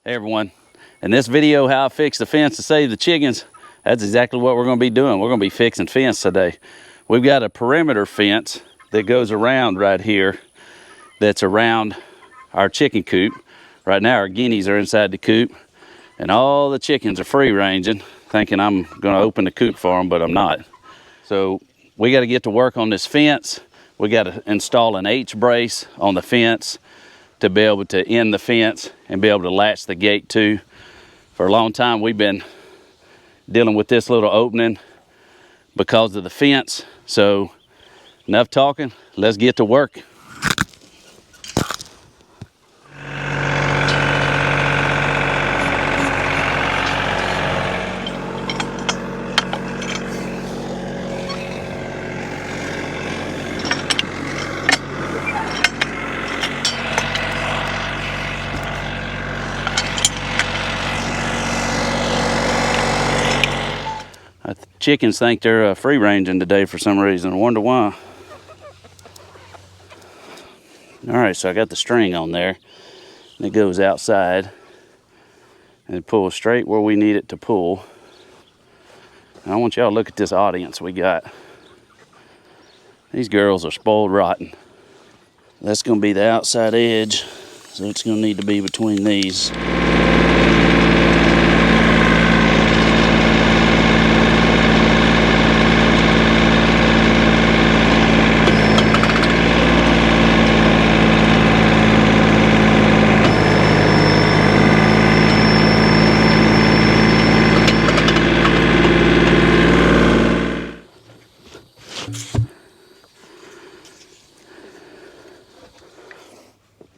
Hey everyone, in this video how I fixed the fence to save the chickens, that's exactly what we're going to be doing. We're going to be fixing fence today. We've got a perimeter fence that goes around right here, that's around our chicken coop. Right now our guineas are inside the coop and all the chickens are free ranging, thinking I'm going to open the coop for them, but I'm not. So we got to get to work on this fence. We got to install an H brace on the fence to be able to end the fence and be able to latch the gate to. For a long time we've been dealing with this little opening because of the fence. So enough talking, let's get to work. Chickens think they're free ranging today for some reason. I wonder why. All right, so I got the string on there and it goes outside and it pulls straight where we need it to pull. And I want y'all to look at this audience we got. These girls are spoiled rotten. That's gonna be the outside edge, so it's gonna need to be between these.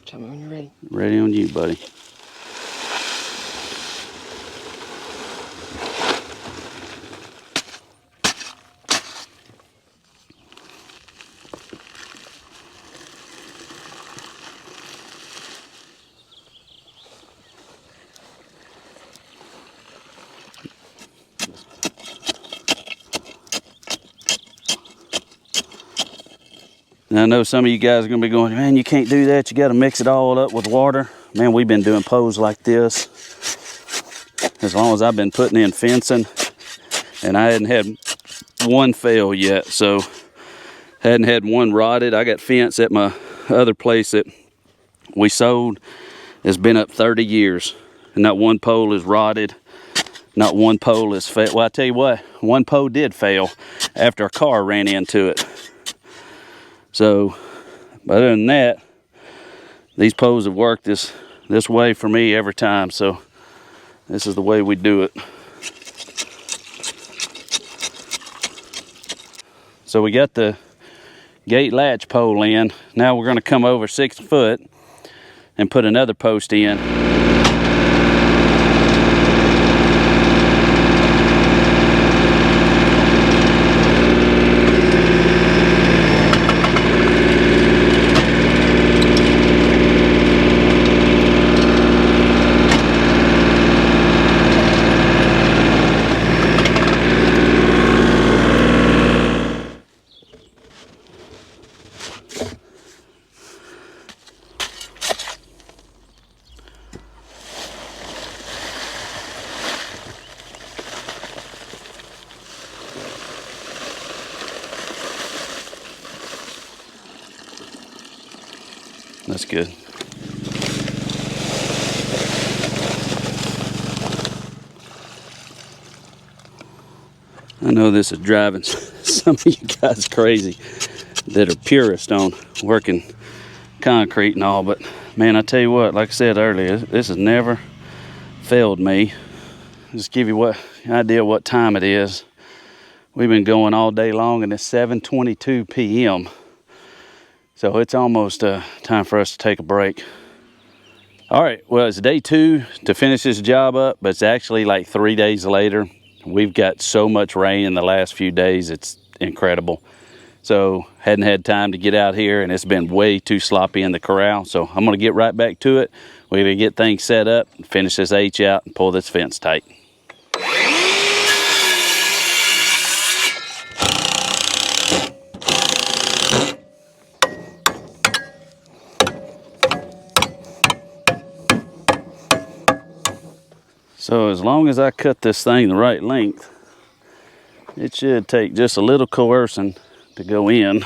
Tell me when you're ready. Ready on you, buddy. And I know some of you guys are gonna be going, man, you can't do that. You gotta mix it all up with water. Man, we've been doing poles like this as long as I've been putting in fencing, and I hadn't had one fail yet. So hadn't had one rotted. I got fence at my other place that we sold. It's been up 30 years and not one pole is rotted. Not one pole is failed. Well, I tell you what, one pole did fail after a car ran into it. So, other than that, these poles have worked this way for me every time. So, this is the way we do it. So we got the gate latch pole in. Now we're going to come over 6 foot and put another post in. That's good. I know this is driving some of you guys crazy that are purists on working concrete and all, but man, I tell you what, like I said earlier, this has never failed me. Just give you an idea what time it is. We've been going all day long and it's 7:22 p.m. So it's almost time for us to take a break. All right, well, it's day 2 to finish this job up, but it's actually like 3 days later. We've got so much rain in the last few days, it's incredible. So hadn't had time to get out here and it's been way too sloppy in the corral. So I'm gonna get right back to it. We're gonna get things set up, finish this H out and pull this fence tight. So as long as I cut this thing the right length, it should take just a little coercing to go in.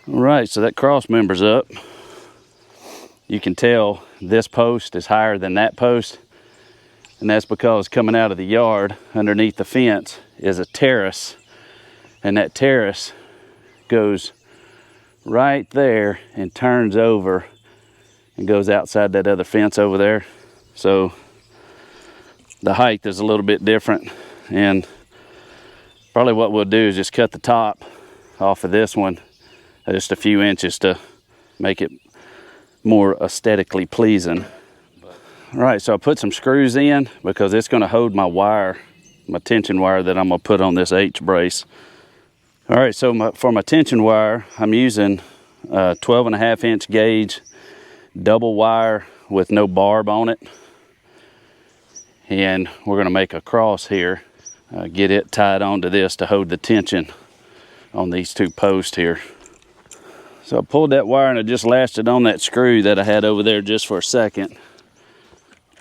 All right, so that cross member's up. You can tell this post is higher than that post, and that's because coming out of the yard underneath the fence is a terrace, and that terrace goes right there and turns over and goes outside that other fence over there. So the height is a little bit different, and probably what we'll do is just cut the top off of this one just a few inches to make it more aesthetically pleasing. All right, so I put some screws in because it's going to hold my wire, my tension wire that I'm going to put on this H brace. All right, so for my tension wire, I'm using a 12.5-inch gauge double wire with no barb on it. And we're going to make a cross here, get it tied onto this to hold the tension on these two posts here. So I pulled that wire and I just lashed it on that screw that I had over there just for a second.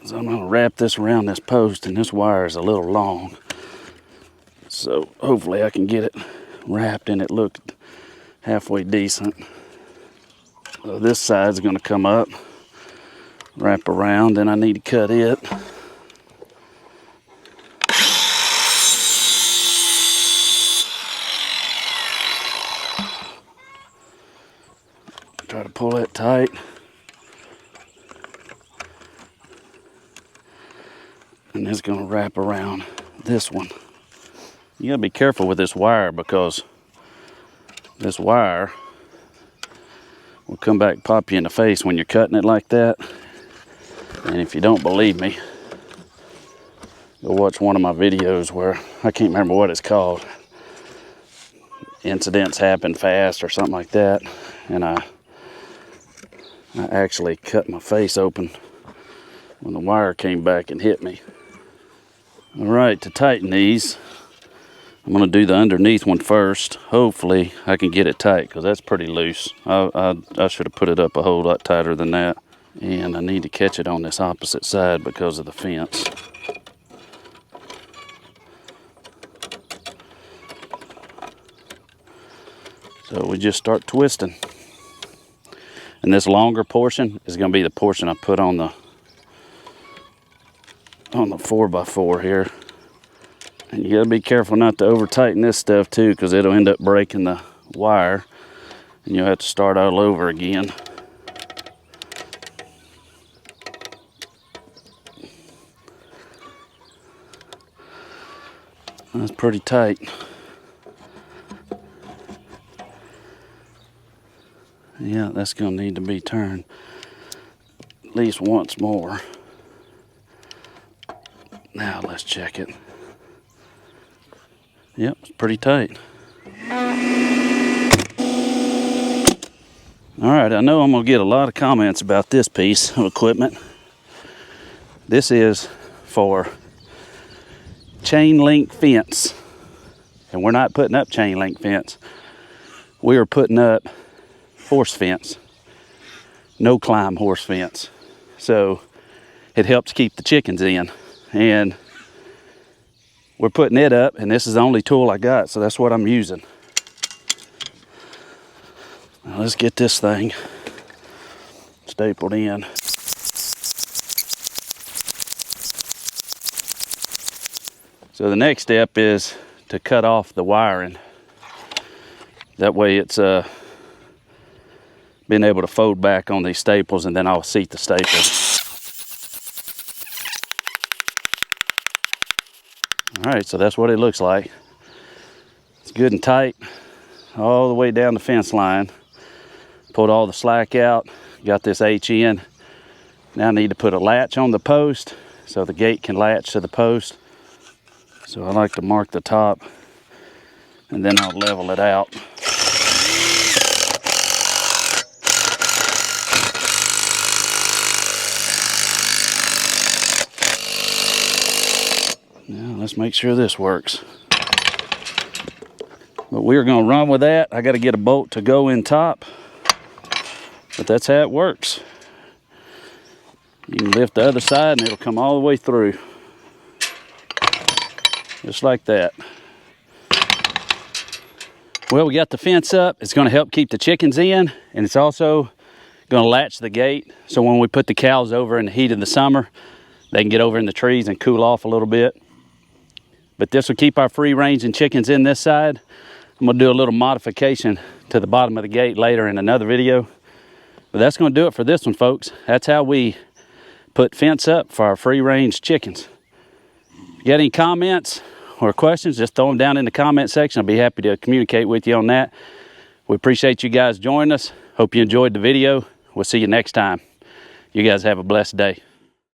So I'm going to wrap this around this post, and this wire is a little long. So hopefully I can get it wrapped and it looked halfway decent. So this side's going to come up, wrap around, then I need to cut it. Try to pull that tight. And it's going to wrap around this one. You got to be careful with this wire because this wire will come back and pop you in the face when you're cutting it like that. And if you don't believe me, go watch one of my videos where, I can't remember what it's called, Incidents Happen Fast or something like that. And I actually cut my face open when the wire came back and hit me. All right, to tighten these, I'm going to do the underneath one first. Hopefully I can get it tight because that's pretty loose. I should have put it up a whole lot tighter than that. And I need to catch it on this opposite side because of the fence. So we just start twisting. And this longer portion is going to be the portion I put on the 4x4 here. And you got to be careful not to over tighten this stuff too, because it'll end up breaking the wire and you'll have to start all over again. That's pretty tight. Yeah, that's going to need to be turned at least once more. Now let's check it. Yep, it's pretty tight. All right, I know I'm going to get a lot of comments about this piece of equipment. This is for chain link fence. And we're not putting up chain link fence. We are putting up horse fence. No climb horse fence. So it helps keep the chickens in. And we're putting it up, and this is the only tool I got, so that's what I'm using. Now let's get this thing stapled in. So the next step is to cut off the wiring. That way it's been able to fold back on these staples, and then I'll seat the staples. All right, so that's what it looks like. It's good and tight all the way down the fence line. Pulled all the slack out, got this H in. Now I need to put a latch on the post so the gate can latch to the post. So I like to mark the top and then I'll level it out. Now let's make sure this works. But we're gonna run with that. I gotta get a bolt to go in top, but that's how it works. You can lift the other side and it'll come all the way through. Just like that. Well, we got the fence up. It's gonna help keep the chickens in, and it's also gonna latch the gate, so when we put the cows over in the heat of the summer, they can get over in the trees and cool off a little bit. But this will keep our free ranging chickens in this side. I'm gonna do a little modification to the bottom of the gate later in another video. But that's gonna do it for this one, folks. That's how we put fence up for our free range chickens. If you got any comments or questions, just throw them down in the comment section. I'll be happy to communicate with you on that. We appreciate you guys joining us. Hope you enjoyed the video. We'll see you next time. You guys have a blessed day.